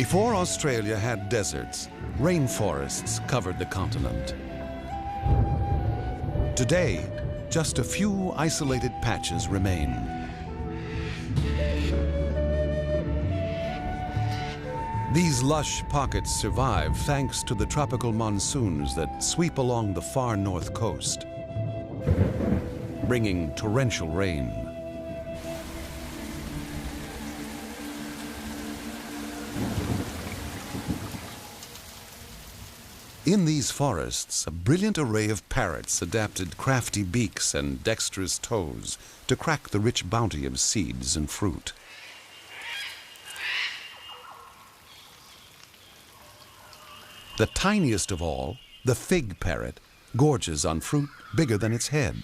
Before Australia had deserts, rainforests covered the continent. Today, just a few isolated patches remain. These lush pockets survive thanks to the tropical monsoons that sweep along the far north coast, bringing torrential rain. In these forests, a brilliant array of parrots adapted crafty beaks and dexterous toes to crack the rich bounty of seeds and fruit. The tiniest of all, the fig parrot, gorges on fruit bigger than its head.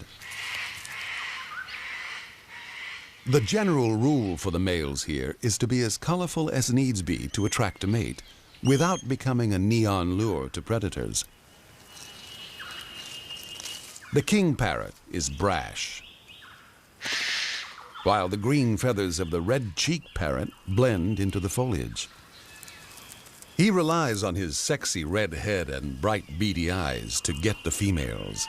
The general rule for the males here is to be as colorful as needs be to attract a mate, without becoming a neon lure to predators. The king parrot is brash, while the green feathers of the red-cheeked parrot blend into the foliage. He relies on his sexy red head and bright beady eyes to get the females.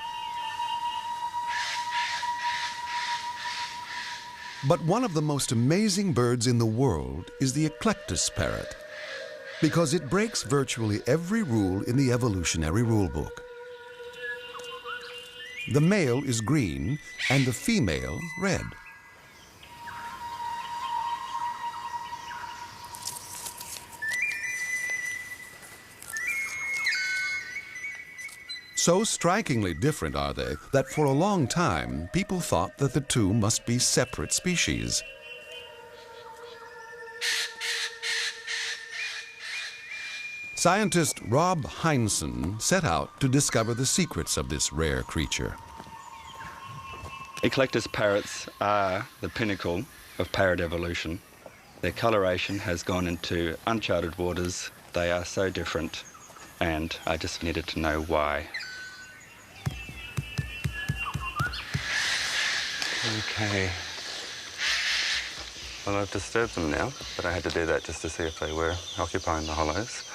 But one of the most amazing birds in the world is the eclectus parrot, because it breaks virtually every rule in the evolutionary rulebook. The male is green and the female red. So strikingly different are they that for a long time people thought that the two must be separate species. Scientist Rob Heinsohn set out to discover the secrets of this rare creature. Eclectus parrots are the pinnacle of parrot evolution. Their coloration has gone into uncharted waters. They are so different, and I just needed to know why. Okay. Well, I've disturbed them now, but I had to do that just to see if they were occupying the hollows.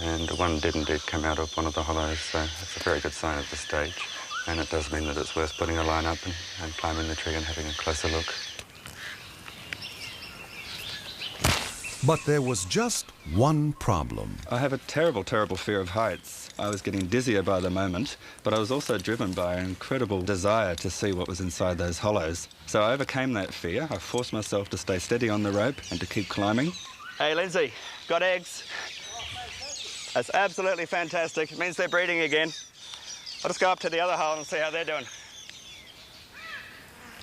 And one did indeed come out of one of the hollows, so it's a very good sign at this stage. And it does mean that it's worth putting a line up and climbing the tree and having a closer look. But there was just one problem. I have a terrible, terrible fear of heights. I was getting dizzier by the moment, but I was also driven by an incredible desire to see what was inside those hollows. So I overcame that fear. I forced myself to stay steady on the rope and to keep climbing. Hey, Lindsay, got eggs? That's absolutely fantastic. It means they're breeding again. I'll just go up to the other hole and see how they're doing.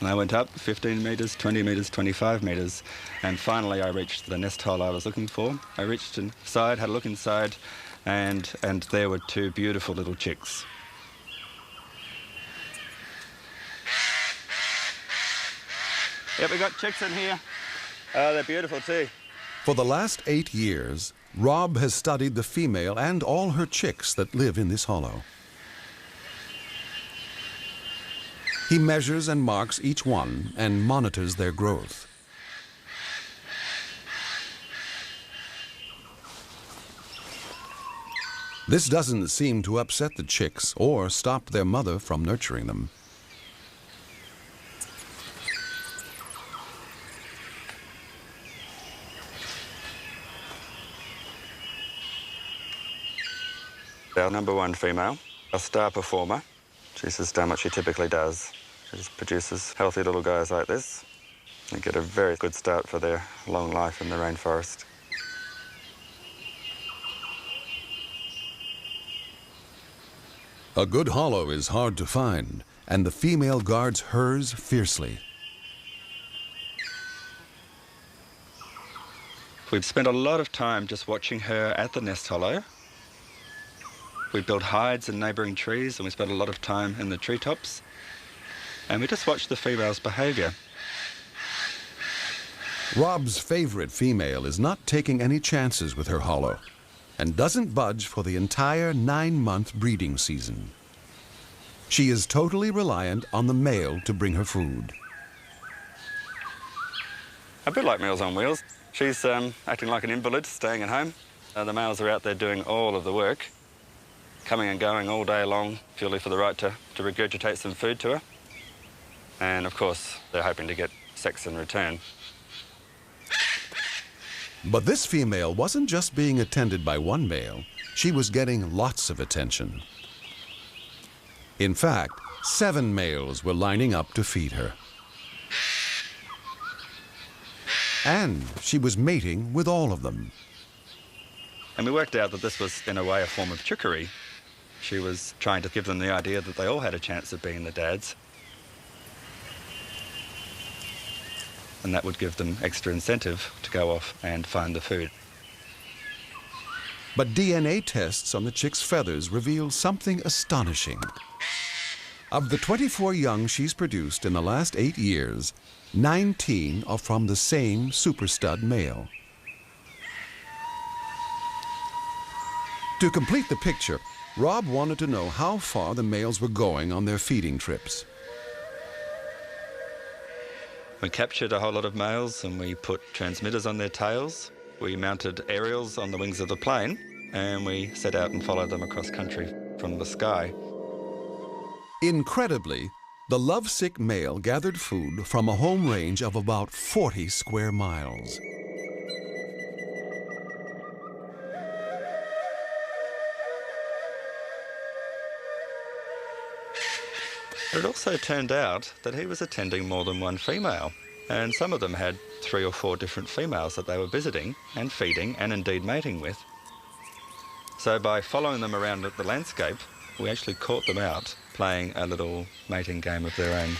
And I went up 15 metres, 20 metres, 25 metres, and finally I reached the nest hole I was looking for. I reached inside, had a look inside, and there were two beautiful little chicks. Yep, we got chicks in here. Oh, they're beautiful too. For the last 8 years, Rob has studied the female and all her chicks that live in this hollow. He measures and marks each one and monitors their growth. This doesn't seem to upset the chicks or stop their mother from nurturing them. Our number one female, a star performer. She's just done what she typically does. She just produces healthy little guys like this and get a very good start for their long life in the rainforest. A good hollow is hard to find, and the female guards hers fiercely. We've spent a lot of time just watching her at the nest hollow. We built hides in neighbouring trees, and we spent a lot of time in the treetops. And we just watched the female's behaviour. Rob's favourite female is not taking any chances with her hollow and doesn't budge for the entire 9-month breeding season. She is totally reliant on the male to bring her food. A bit like Meals on Wheels. She's acting like an invalid, staying at home. The males are out there doing all of the work, coming and going all day long, purely for the right to regurgitate some food to her. And of course, they're hoping to get sex in return. But this female wasn't just being attended by one male. She was getting lots of attention. In fact, 7 males were lining up to feed her. And she was mating with all of them. And we worked out that this was, in a way, a form of trickery. She was trying to give them the idea that they all had a chance of being the dads. And that would give them extra incentive to go off and find the food. But DNA tests on the chick's feathers reveal something astonishing. Of the 24 young she's produced in the last 8 years, 19 are from the same super stud male. To complete the picture, Rob wanted to know how far the males were going on their feeding trips. We captured a whole lot of males and we put transmitters on their tails. We mounted aerials on the wings of the plane and we set out and followed them across country from the sky. Incredibly, the lovesick male gathered food from a home range of about 40 square miles. It also turned out that he was attending more than one female, and some of them had 3 or 4 different females that they were visiting and feeding and indeed mating with. So by following them around the landscape, we actually caught them out playing a little mating game of their own.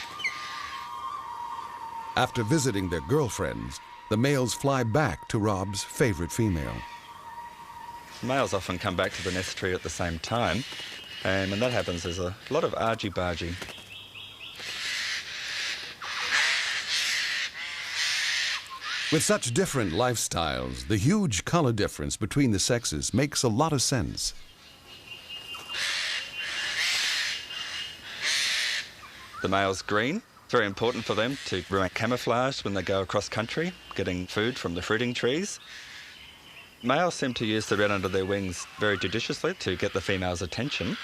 After visiting their girlfriends, the males fly back to Rob's favorite female. Males often come back to the nest tree at the same time, and when that happens, there's a lot of argy-bargy. With such different lifestyles, the huge color difference between the sexes makes a lot of sense. The male's green. It's very important for them to remain camouflaged when they go across country, getting food from the fruiting trees. Males seem to use the red under their wings very judiciously to get the female's attention.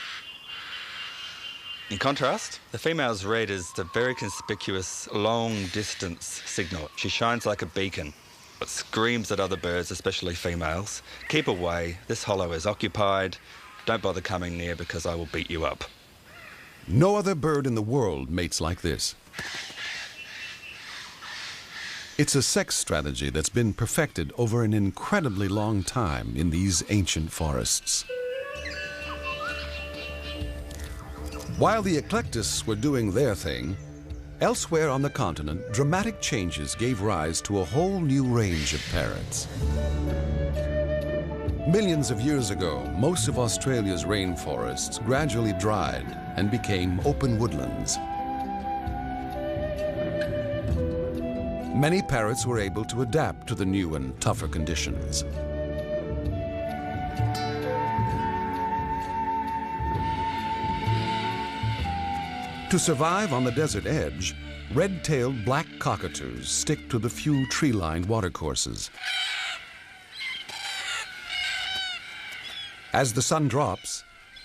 In contrast, the female's red is a very conspicuous long-distance signal. She shines like a beacon. It screams at other birds, especially females. Keep away, this hollow is occupied. Don't bother coming near because I will beat you up. No other bird in the world mates like this. It's a sex strategy that's been perfected over an incredibly long time in these ancient forests. While the eclectists were doing their thing, elsewhere on the continent, dramatic changes gave rise to a whole new range of parrots. Millions of years ago, most of Australia's rainforests gradually dried and became open woodlands. Many parrots were able to adapt to the new and tougher conditions. To survive on the desert edge, red-tailed black cockatoos stick to the few tree-lined watercourses. As the sun drops,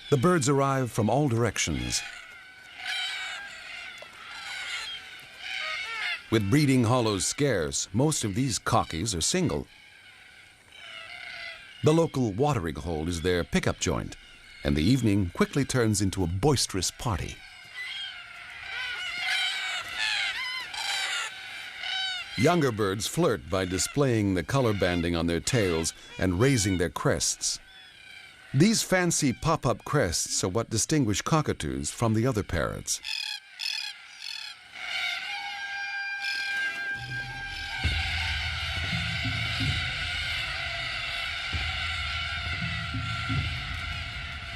the birds arrive from all directions. With breeding hollows scarce, most of these cockies are single. The local watering hole is their pickup joint, and the evening quickly turns into a boisterous party. Younger birds flirt by displaying the color banding on their tails and raising their crests. These fancy pop-up crests are what distinguish cockatoos from the other parrots.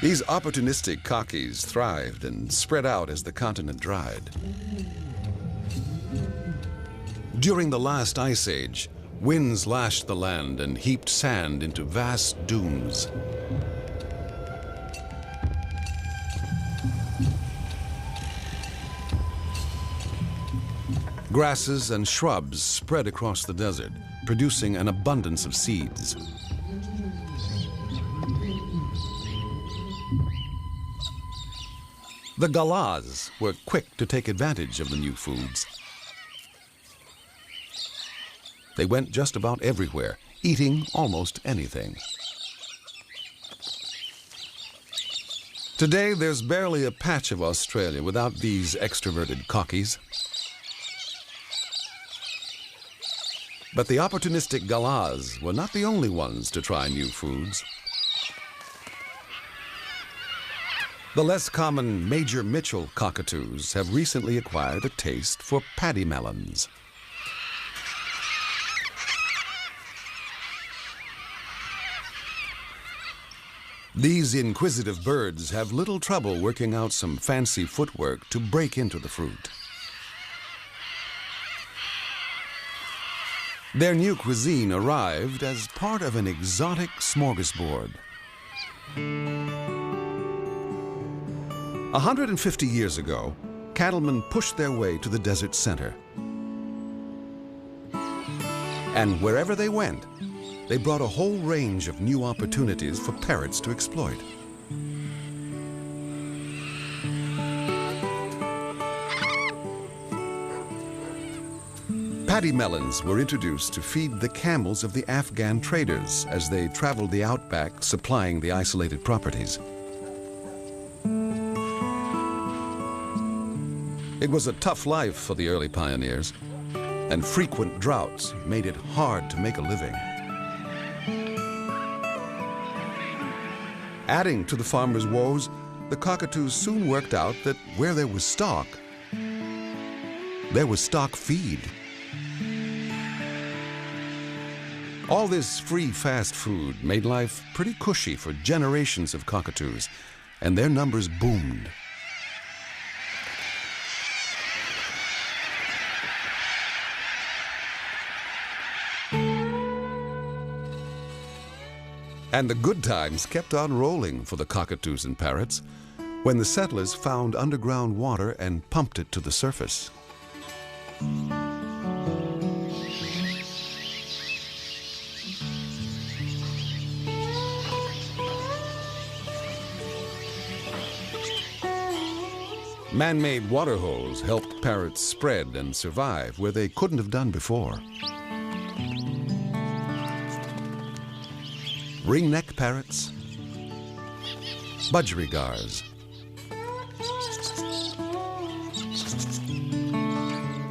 These opportunistic cockies thrived and spread out as the continent dried. During the last ice age, winds lashed the land and heaped sand into vast dunes. Grasses and shrubs spread across the desert, producing an abundance of seeds. The galahs were quick to take advantage of the new foods. They went just about everywhere, eating almost anything. Today, there's barely a patch of Australia without these extroverted cockies. But the opportunistic galahs were not the only ones to try new foods. The less common Major Mitchell cockatoos have recently acquired a taste for paddy melons. These inquisitive birds have little trouble working out some fancy footwork to break into the fruit. Their new cuisine arrived as part of an exotic smorgasbord. 150 years ago, cattlemen pushed their way to the desert center. And wherever they went, they brought a whole range of new opportunities for parrots to exploit. Paddy melons were introduced to feed the camels of the Afghan traders as they traveled the outback, supplying the isolated properties. It was a tough life for the early pioneers, and frequent droughts made it hard to make a living. Adding to the farmers' woes, the cockatoos soon worked out that where there was stock feed. All this free fast food made life pretty cushy for generations of cockatoos, and their numbers boomed. And the good times kept on rolling for the cockatoos and parrots when the settlers found underground water and pumped it to the surface. Man-made water holes helped parrots spread and survive where they couldn't have done before. Ringneck parrots, budgerigars,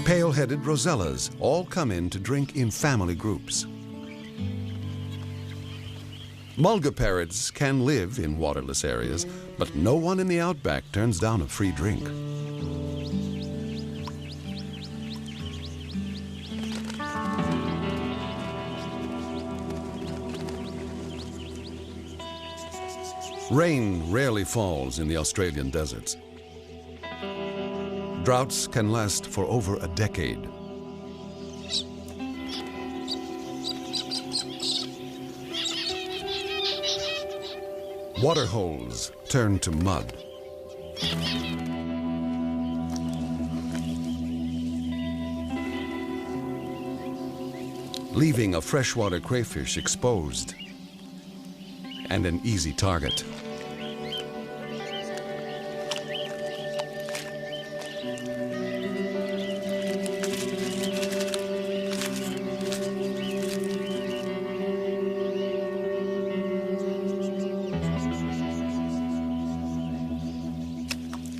pale-headed rosellas all come in to drink in family groups. Mulga parrots can live in waterless areas, but no one in the outback turns down a free drink. Rain rarely falls in the Australian deserts. Droughts can last for over a decade. Water holes turn to mud. Leaving a freshwater crayfish exposed and an easy target.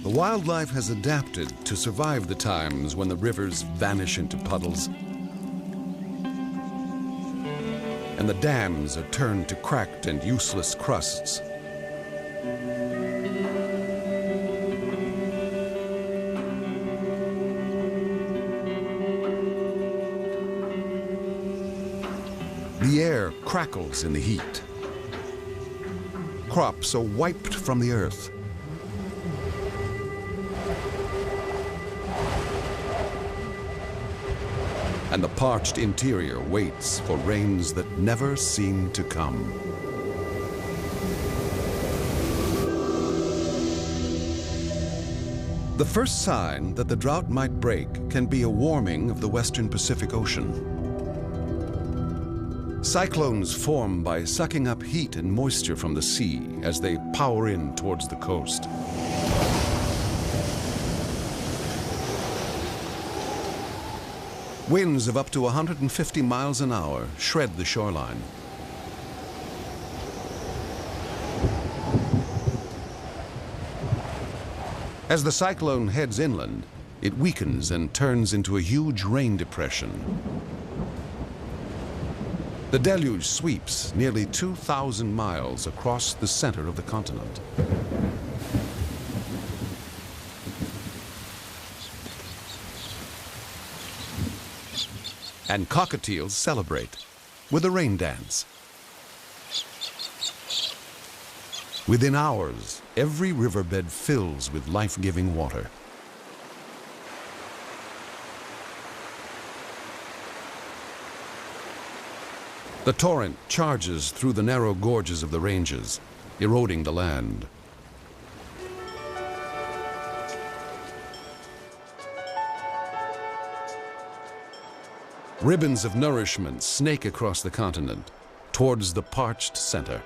The wildlife has adapted to survive the times when the rivers vanish into puddles and the dams are turned to cracked and useless crusts. The air crackles in the heat. Crops are wiped from the earth. And the parched interior waits for rains that never seem to come. The first sign that the drought might break can be a warming of the western Pacific Ocean. Cyclones form by sucking up heat and moisture from the sea as they power in towards the coast. Winds of up to 150 miles an hour shred the shoreline. As the cyclone heads inland, it weakens and turns into a huge rain depression. The deluge sweeps nearly 2,000 miles across the center of the continent. And cockatiels celebrate with a rain dance. Within hours, every riverbed fills with life-giving water. The torrent charges through the narrow gorges of the ranges, eroding the land. Ribbons of nourishment snake across the continent towards the parched center.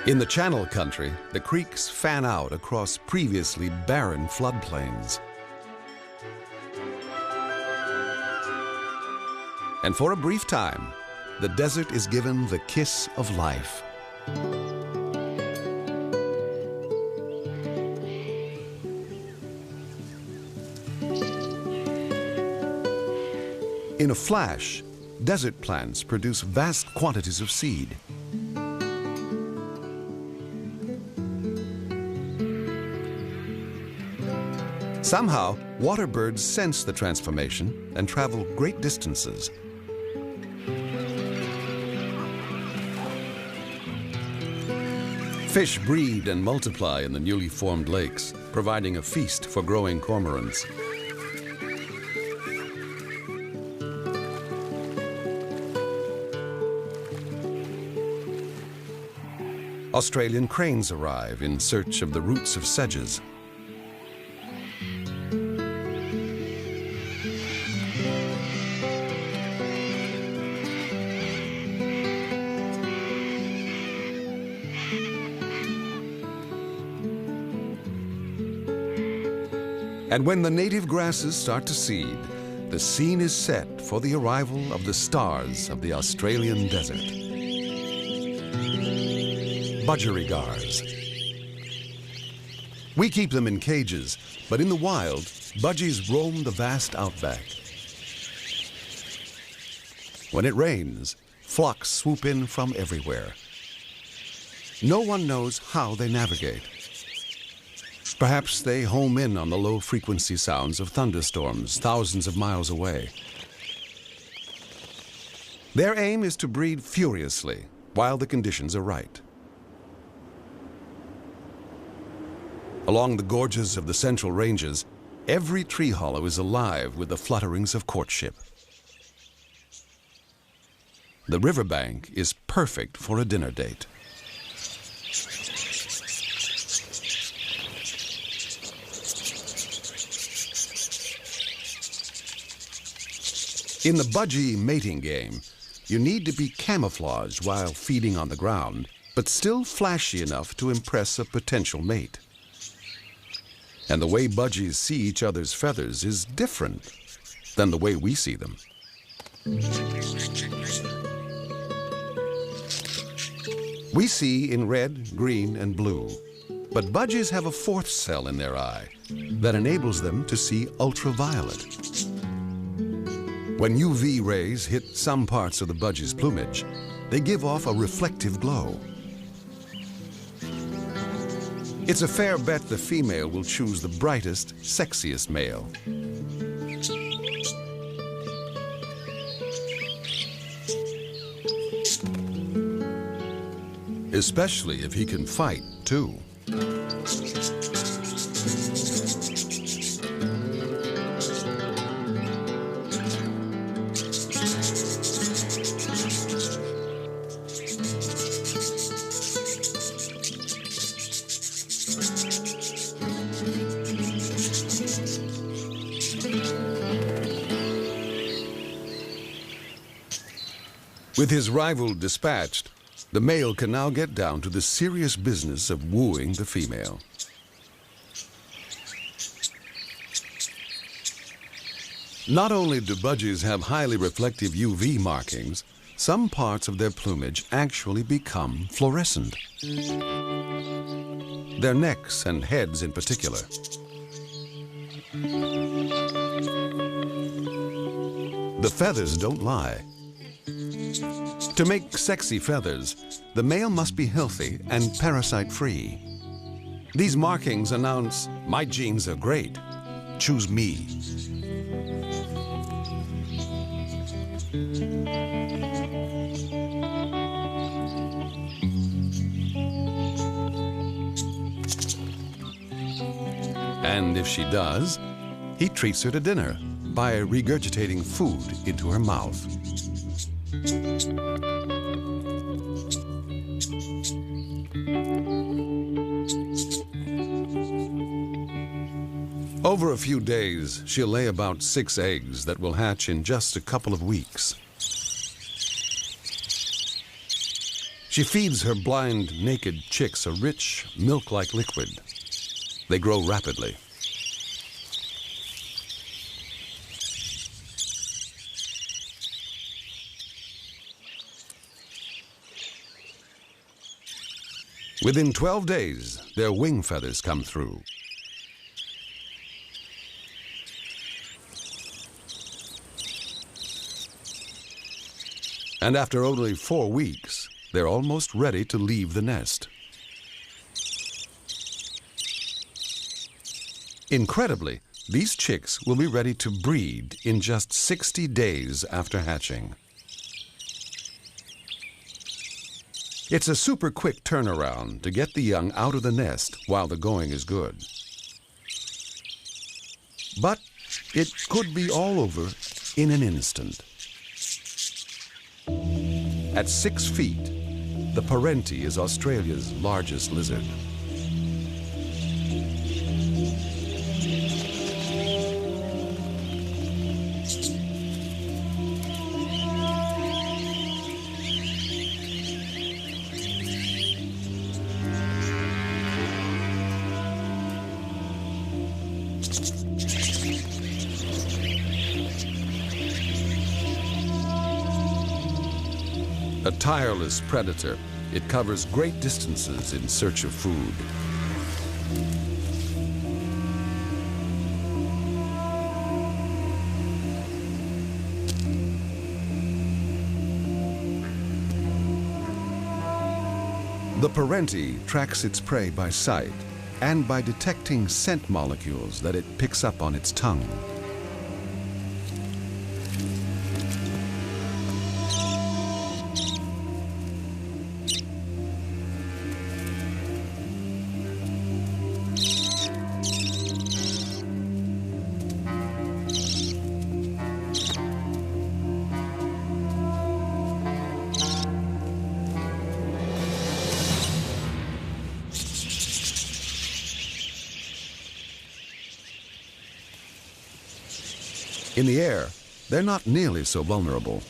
In the Channel Country, the creeks fan out across previously barren floodplains. And for a brief time, the desert is given the kiss of life. In a flash, desert plants produce vast quantities of seed. Somehow, water birds sense the transformation and travel great distances. Fish breed and multiply in the newly formed lakes, providing a feast for growing cormorants. Australian cranes arrive in search of the roots of sedges. And when the native grasses start to seed, the scene is set for the arrival of the stars of the Australian desert. Budgerigars. We keep them in cages, but in the wild, budgies roam the vast outback. When it rains, flocks swoop in from everywhere. No one knows how they navigate. Perhaps they home in on the low-frequency sounds of thunderstorms thousands of miles away. Their aim is to breed furiously while the conditions are right. Along the gorges of the central ranges, every tree hollow is alive with the flutterings of courtship. The riverbank is perfect for a dinner date. In the budgie mating game, you need to be camouflaged while feeding on the ground, but still flashy enough to impress a potential mate. And the way budgies see each other's feathers is different than the way we see them. We see in red, green, and blue, but budgies have a fourth cell in their eye that enables them to see ultraviolet. When UV rays hit some parts of the budgie's plumage, they give off a reflective glow. It's a fair bet the female will choose the brightest, sexiest male. Especially if he can fight, too. With his rival dispatched, the male can now get down to the serious business of wooing the female. Not only do budgies have highly reflective UV markings, some parts of their plumage actually become fluorescent. Their necks and heads in particular. The feathers don't lie. To make sexy feathers, the male must be healthy and parasite-free. These markings announce, "My genes are great. Choose me." And if she does, he treats her to dinner by regurgitating food into her mouth. Over a few days, she'll lay about 6 eggs that will hatch in just a couple of weeks. She feeds her blind, naked chicks a rich, milk-like liquid. They grow rapidly. Within 12 days, their wing feathers come through. And after only 4 weeks, they're almost ready to leave the nest. Incredibly, these chicks will be ready to breed in just 60 days after hatching. It's a super quick turnaround to get the young out of the nest while the going is good. But it could be all over in an instant. At 6 feet, the Parenti is Australia's largest lizard. A tireless predator, it covers great distances in search of food. The Parenti tracks its prey by sight and by detecting scent molecules that it picks up on its tongue. In the air, they're not nearly so vulnerable.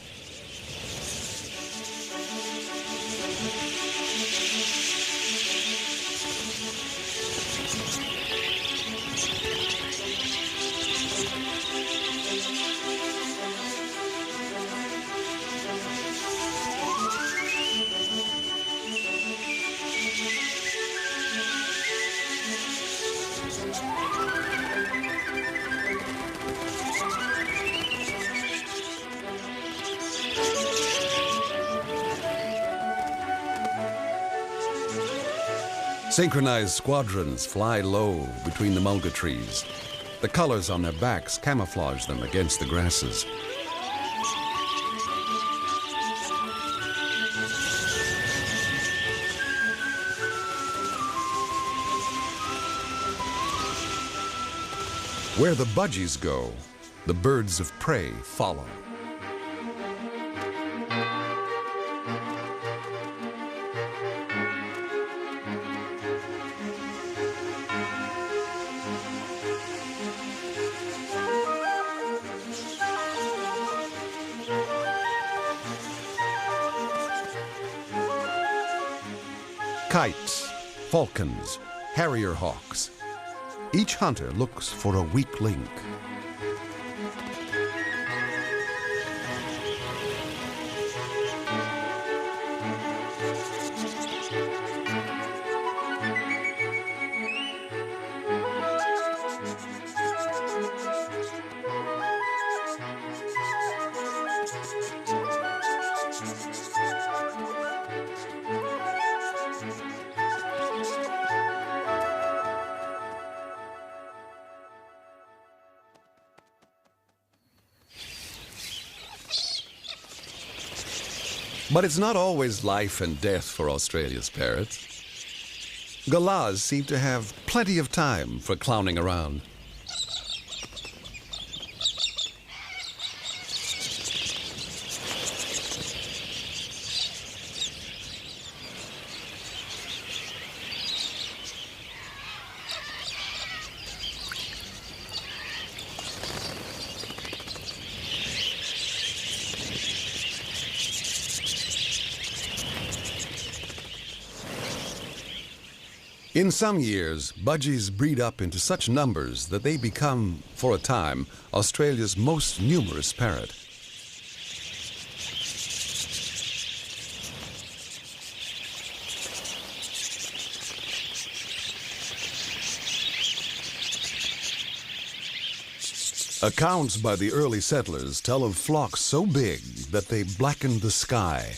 Synchronized squadrons fly low between the mulga trees. The colors on their backs camouflage them against the grasses. Where the budgies go, the birds of prey follow. Kites, falcons, harrier hawks. Each hunter looks for a weak link. But it's not always life and death for Australia's parrots. Galahs seem to have plenty of time for clowning around. In some years, budgies breed up into such numbers that they become, for a time, Australia's most numerous parrot. Accounts by the early settlers tell of flocks so big that they blackened the sky.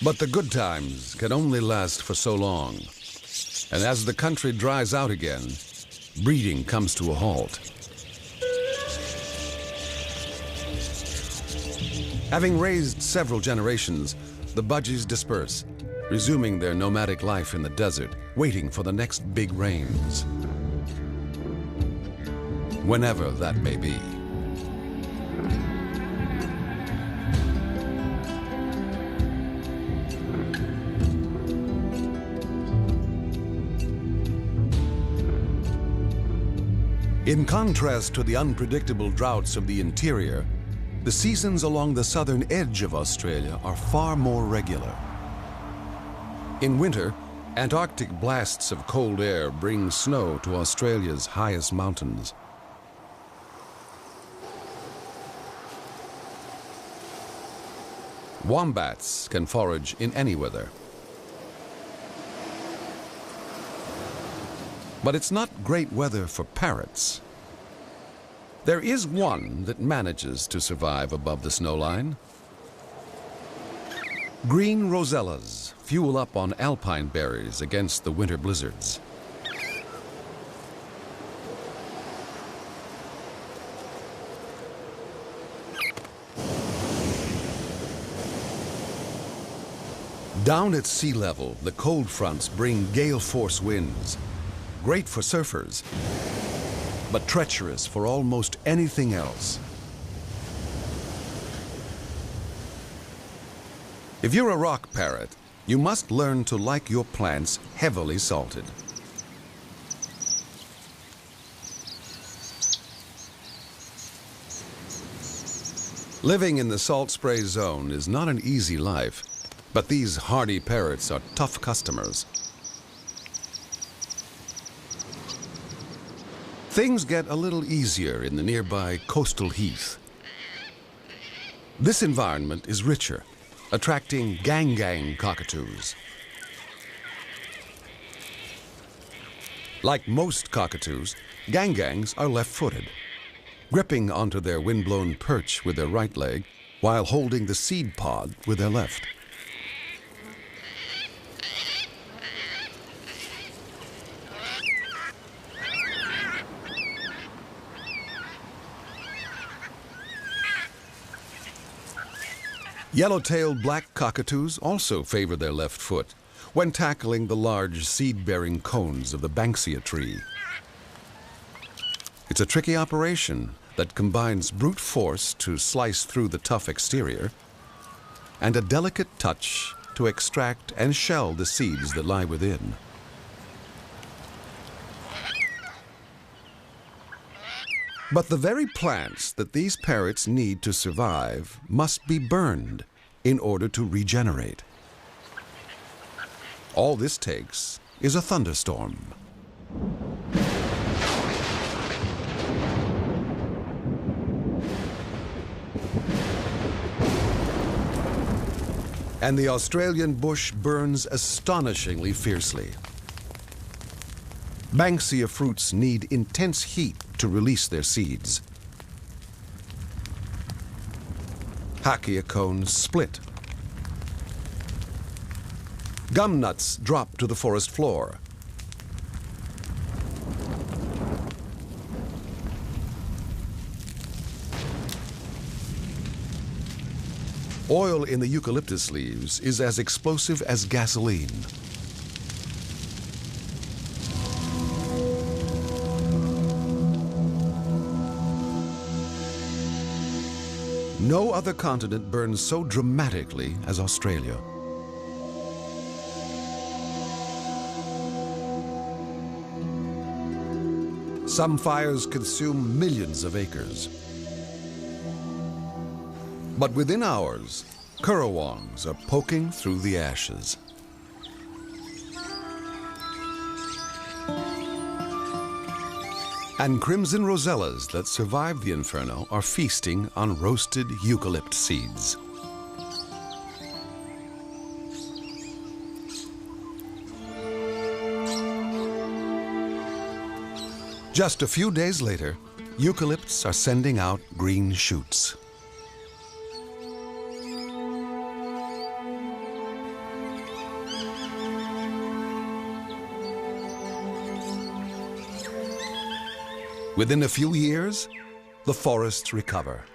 But the good times can only last for so long. And as the country dries out again, breeding comes to a halt. Having raised several generations, the budgies disperse, resuming their nomadic life in the desert, waiting for the next big rains. Whenever that may be. In contrast to the unpredictable droughts of the interior, the seasons along the southern edge of Australia are far more regular. In winter, Antarctic blasts of cold air bring snow to Australia's highest mountains. Wombats can forage in any weather. But it's not great weather for parrots. There is one that manages to survive above the snowline. Green rosellas fuel up on alpine berries against the winter blizzards. Down at sea level, the cold fronts bring gale-force winds. Great for surfers, but treacherous for almost anything else. If you're a rock parrot, you must learn to like your plants heavily salted. Living in the salt spray zone is not an easy life, but these hardy parrots are tough customers. Things get a little easier in the nearby coastal heath. This environment is richer, attracting gang cockatoos. Like most cockatoos, gangs are left-footed, gripping onto their windblown perch with their right leg while holding the seed pod with their left. Yellow-tailed black cockatoos also favor their left foot when tackling the large seed-bearing cones of the banksia tree. It's a tricky operation that combines brute force to slice through the tough exterior and a delicate touch to extract and shell the seeds that lie within. But the very plants that these parrots need to survive must be burned in order to regenerate. All this takes is a thunderstorm. And the Australian bush burns astonishingly fiercely. Banksia fruits need intense heat to release their seeds. Hakea cones split. Gum nuts drop to the forest floor. Oil in the eucalyptus leaves is as explosive as gasoline. No other continent burns so dramatically as Australia. Some fires consume millions of acres. But within hours, currawongs are poking through the ashes. And crimson rosellas that survive the inferno are feasting on roasted eucalypt seeds. Just a few days later, eucalypts are sending out green shoots. Within a few years, the forests recover.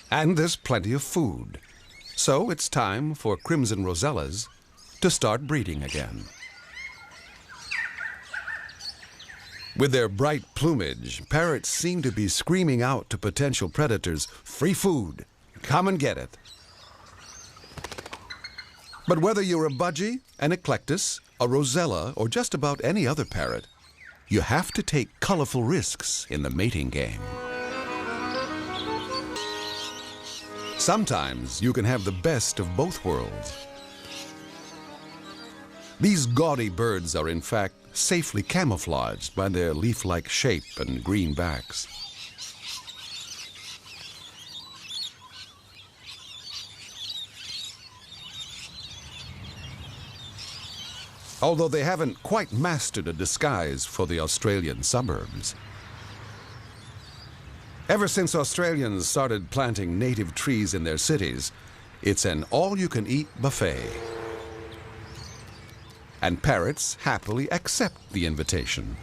And there's plenty of food. So it's time for crimson rosellas to start breeding again. With their bright plumage, parrots seem to be screaming out to potential predators, "Free food! Come and get it!" But whether you're a budgie, an eclectus, a rosella, or just about any other parrot, you have to take colorful risks in the mating game. Sometimes you can have the best of both worlds. These gaudy birds are in fact safely camouflaged by their leaf-like shape and green backs. Although they haven't quite mastered a disguise for the Australian suburbs. Ever since Australians started planting native trees in their cities, it's an all-you-can-eat buffet. And parrots happily accept the invitation.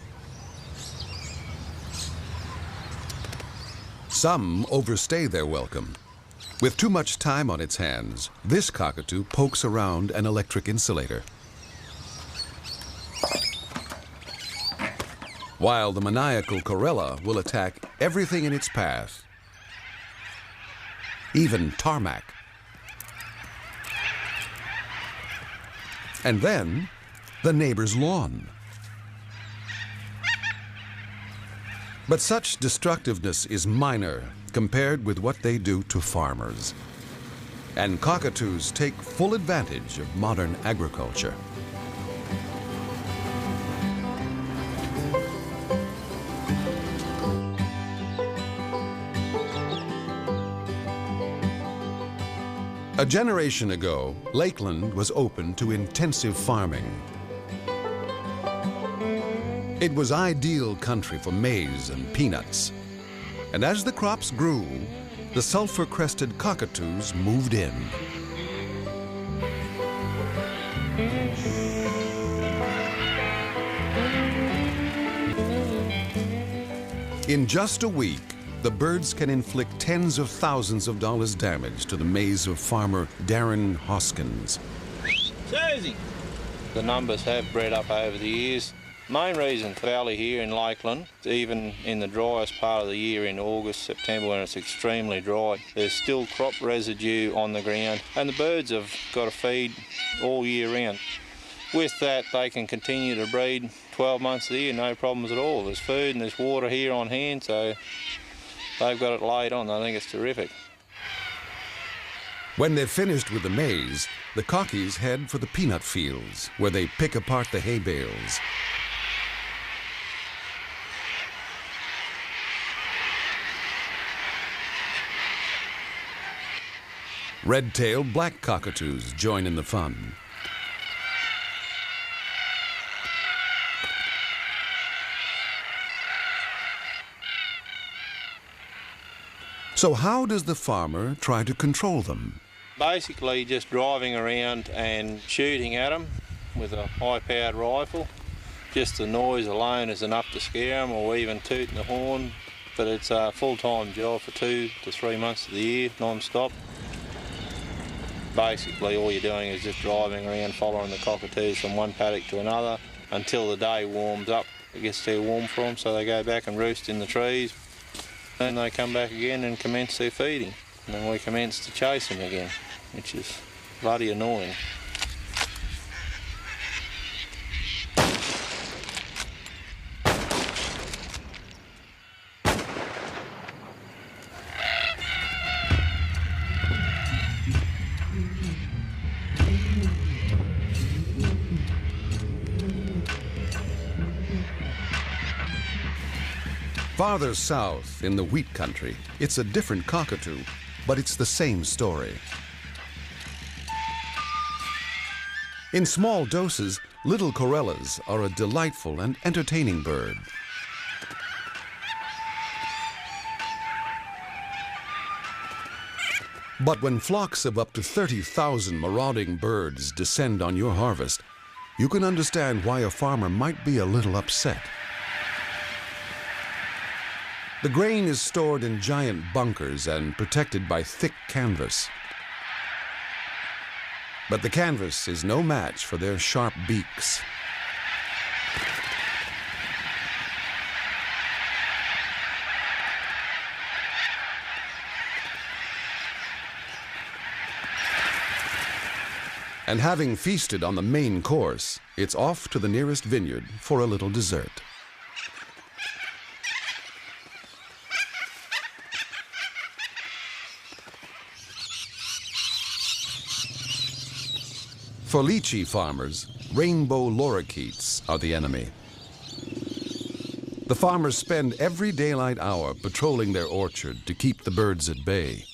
Some overstay their welcome. With too much time on its hands, this cockatoo pokes around an electric insulator. While the maniacal corella will attack everything in its path, even tarmac. And then, the neighbor's lawn. But such destructiveness is minor compared with what they do to farmers. And cockatoos take full advantage of modern agriculture. A generation ago, Lakeland was open to intensive farming. It was ideal country for maize and peanuts. And as the crops grew, the sulfur-crested cockatoos moved in. In just a week, the birds can inflict tens of thousands of dollars damage to the maize of farmer Darren Hoskins. Susie! The numbers have bred up over the years. Main reason for valley here in Lakeland, even in the driest part of the year in August, September when it's extremely dry, there's still crop residue on the ground and the birds have got to feed all year round. With that, they can continue to breed 12 months of the year, no problems at all. There's food and there's water here on hand, so they've got it laid on. I think it's terrific. When they're finished with the maize, the cockies head for the peanut fields, where they pick apart the hay bales. Red-tailed black cockatoos join in the fun. So how does the farmer try to control them? Basically just driving around and shooting at them with a high-powered rifle. Just the noise alone is enough to scare them, or even tooting the horn. But it's a full-time job for 2 to 3 months of the year, non-stop. Basically all you're doing is just driving around following the cockatoos from one paddock to another until the day warms up. It gets too warm for them, so they go back and roost in the trees. Then they come back again and commence their feeding. And then we commence to chase them again, which is bloody annoying. Farther south, in the wheat country, it's a different cockatoo, but it's the same story. In small doses, little corellas are a delightful and entertaining bird. But when flocks of up to 30,000 marauding birds descend on your harvest, you can understand why a farmer might be a little upset. The grain is stored in giant bunkers and protected by thick canvas. But the canvas is no match for their sharp beaks. And having feasted on the main course, it's off to the nearest vineyard for a little dessert. For lychee farmers, rainbow lorikeets are the enemy. The farmers spend every daylight hour patrolling their orchard to keep the birds at bay.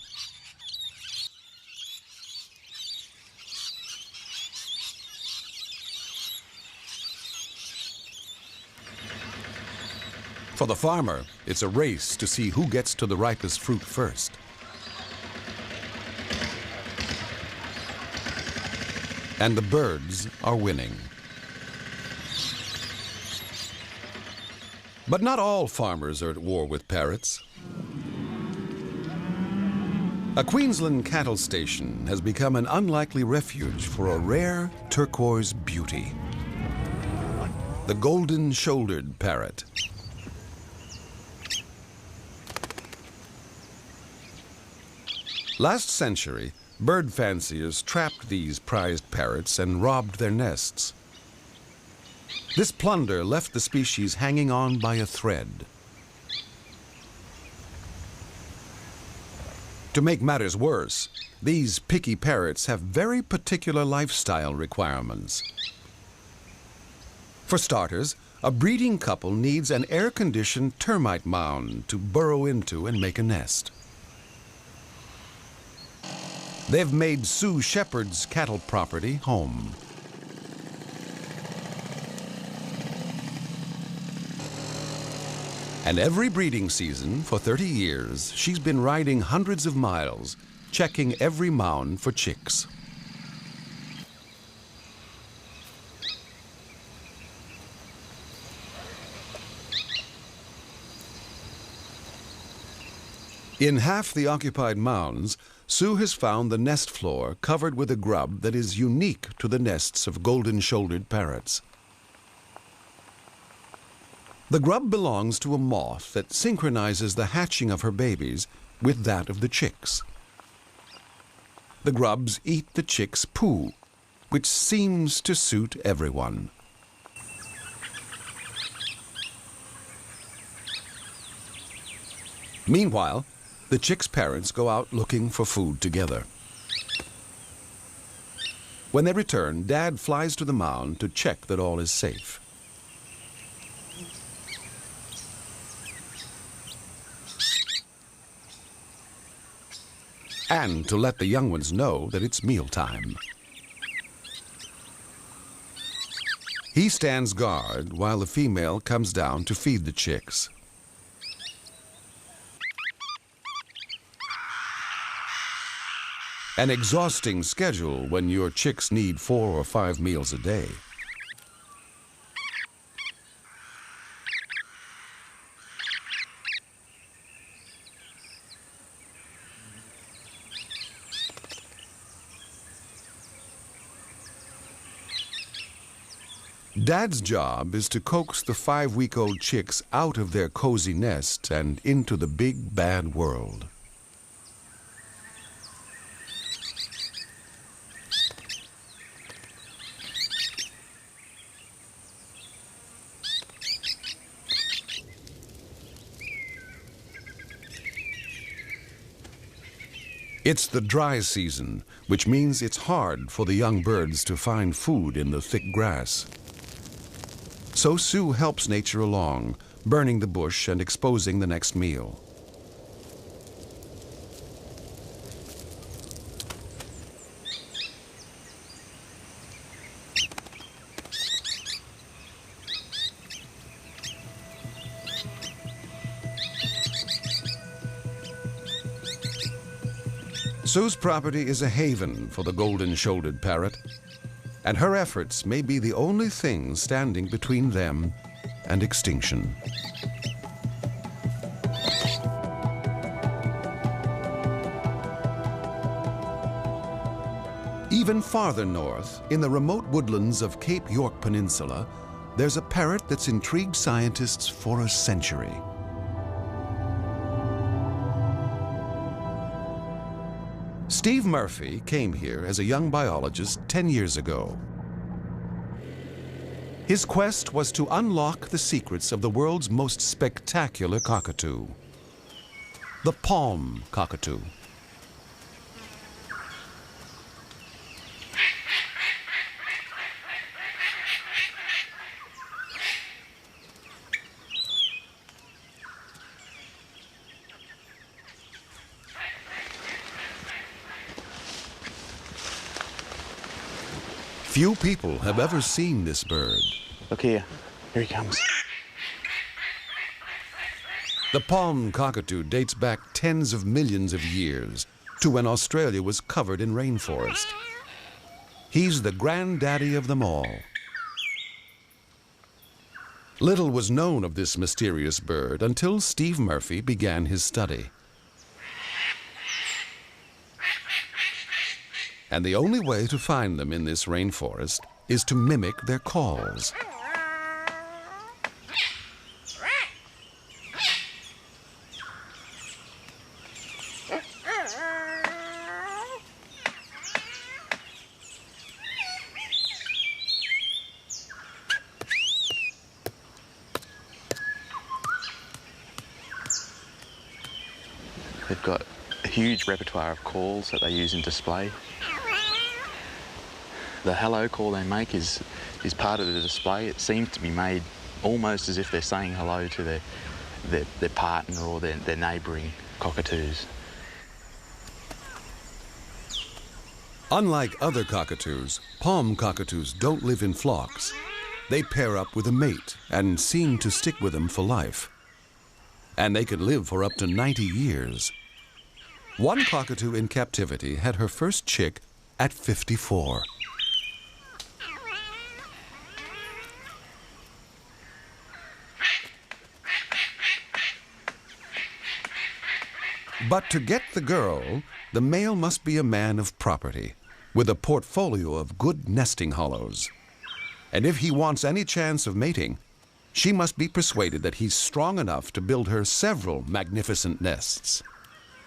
For the farmer, it's a race to see who gets to the ripest fruit first. And the birds are winning. But not all farmers are at war with parrots. A Queensland cattle station has become an unlikely refuge for a rare turquoise beauty, the golden-shouldered parrot. Last century, bird fanciers trapped these prized parrots and robbed their nests. This plunder left the species hanging on by a thread. To make matters worse, these picky parrots have very particular lifestyle requirements. For starters, a breeding couple needs an air-conditioned termite mound to burrow into and make a nest. They've made Sue Shepherd's cattle property home. And every breeding season for 30 years, she's been riding hundreds of miles, checking every mound for chicks. In half the occupied mounds, Sue has found the nest floor covered with a grub that is unique to the nests of golden-shouldered parrots. The grub belongs to a moth that synchronizes the hatching of her babies with that of the chicks. The grubs eat the chicks' poo, which seems to suit everyone. Meanwhile, the chicks' parents go out looking for food together. When they return, Dad flies to the mound to check that all is safe. And to let the young ones know that it's mealtime. He stands guard while the female comes down to feed the chicks. An exhausting schedule when your chicks need 4 or 5 meals a day. Dad's job is to coax the 5-week-old chicks out of their cozy nest and into the big bad world. It's the dry season, which means it's hard for the young birds to find food in the thick grass. So Sue helps nature along, burning the bush and exposing the next meal. Sue's property is a haven for the golden-shouldered parrot, and her efforts may be the only thing standing between them and extinction. Even farther north, in the remote woodlands of Cape York Peninsula, there's a parrot that's intrigued scientists for a century. Steve Murphy came here as a young biologist 10 years ago. His quest was to unlock the secrets of the world's most spectacular cockatoo, the palm cockatoo. Few people have ever seen this bird. Look here he comes. The palm cockatoo dates back tens of millions of years to when Australia was covered in rainforest. He's the granddaddy of them all. Little was known of this mysterious bird until Steve Murphy began his study. And the only way to find them in this rainforest is to mimic their calls. They've got a huge repertoire of calls that they use in display. The hello call they make is part of the display. It seems to be made almost as if they're saying hello to their partner or their neighbouring cockatoos. Unlike other cockatoos, palm cockatoos don't live in flocks. They pair up with a mate and seem to stick with them for life. And they can live for up to 90 years. One cockatoo in captivity had her first chick at 54. But to get the girl, the male must be a man of property, with a portfolio of good nesting hollows. And if he wants any chance of mating, she must be persuaded that he's strong enough to build her several magnificent nests.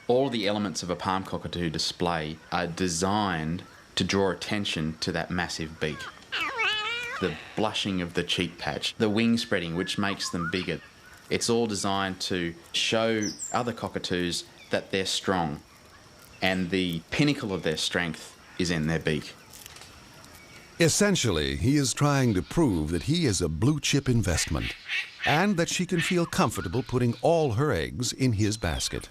All the elements of a palm cockatoo display are designed to draw attention to that massive beak. The blushing of the cheek patch, the wing spreading, which makes them bigger. It's all designed to show other cockatoos that they're strong, and the pinnacle of their strength is in their beak. Essentially, he is trying to prove that he is a blue-chip investment and that she can feel comfortable putting all her eggs in his basket.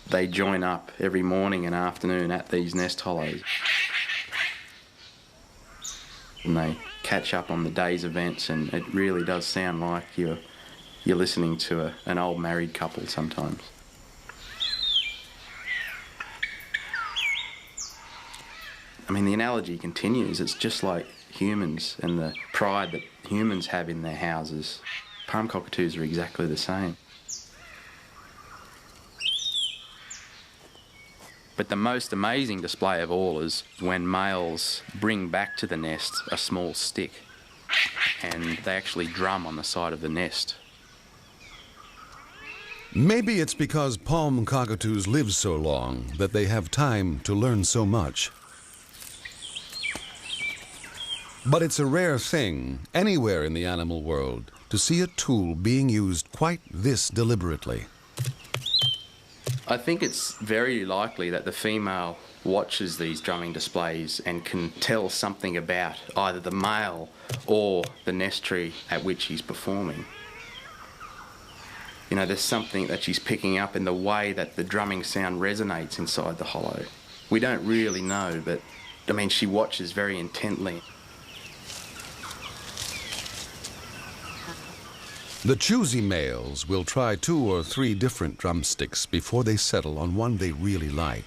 They join up every morning and afternoon at these nest hollows. And they catch up on the day's events, and it really does sound like you're listening to an old married couple sometimes. I mean, the analogy continues. It's just like humans and the pride that humans have in their houses. Palm cockatoos are exactly the same. But the most amazing display of all is when males bring back to the nest a small stick, and they actually drum on the side of the nest. Maybe it's because palm cockatoos live so long that they have time to learn so much. But it's a rare thing anywhere in the animal world to see a tool being used quite this deliberately. I think it's very likely that the female watches these drumming displays and can tell something about either the male or the nest tree at which he's performing. You know, there's something that she's picking up in the way that the drumming sound resonates inside the hollow. We don't really know, but I mean, she watches very intently. The choosy males will try 2 or 3 different drumsticks before they settle on one they really like.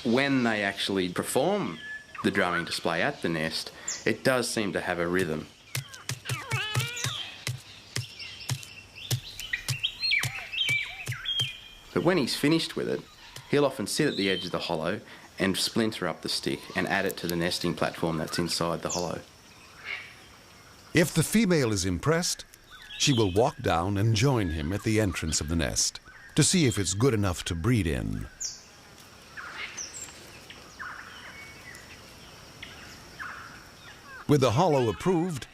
When they actually perform the drumming display at the nest, it does seem to have a rhythm. But when he's finished with it, he'll often sit at the edge of the hollow and splinter up the stick and add it to the nesting platform that's inside the hollow. If the female is impressed, she will walk down and join him at the entrance of the nest to see if it's good enough to breed in. With the hollow approved,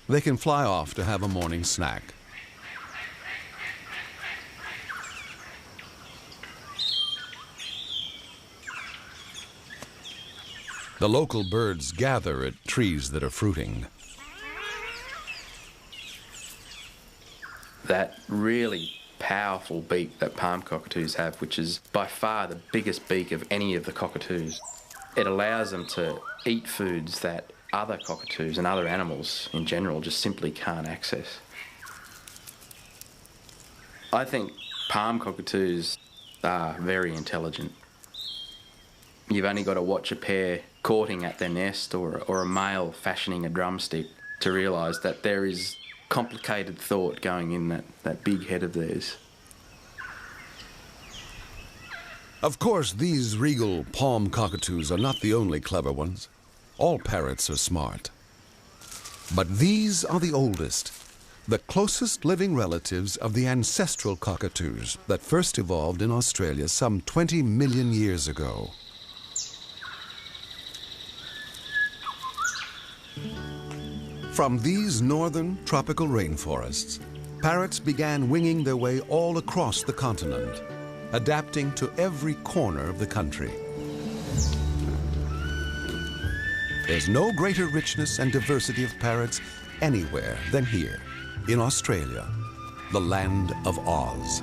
they can fly off to have a morning snack. The local birds gather at trees that are fruiting. That really powerful beak that palm cockatoos have, which is by far the biggest beak of any of the cockatoos, it allows them to eat foods that other cockatoos and other animals in general just simply can't access. I think palm cockatoos are very intelligent. You've only got to watch a pair courting at their nest or a male fashioning a drumstick to realise that there is complicated thought going in that big head of theirs. Of course, these regal palm cockatoos are not the only clever ones. All parrots are smart. But these are the oldest, the closest living relatives of the ancestral cockatoos that first evolved in Australia some 20 million years ago. From these northern tropical rainforests, parrots began winging their way all across the continent, adapting to every corner of the country. There's no greater richness and diversity of parrots anywhere than here, in Australia, the land of Oz.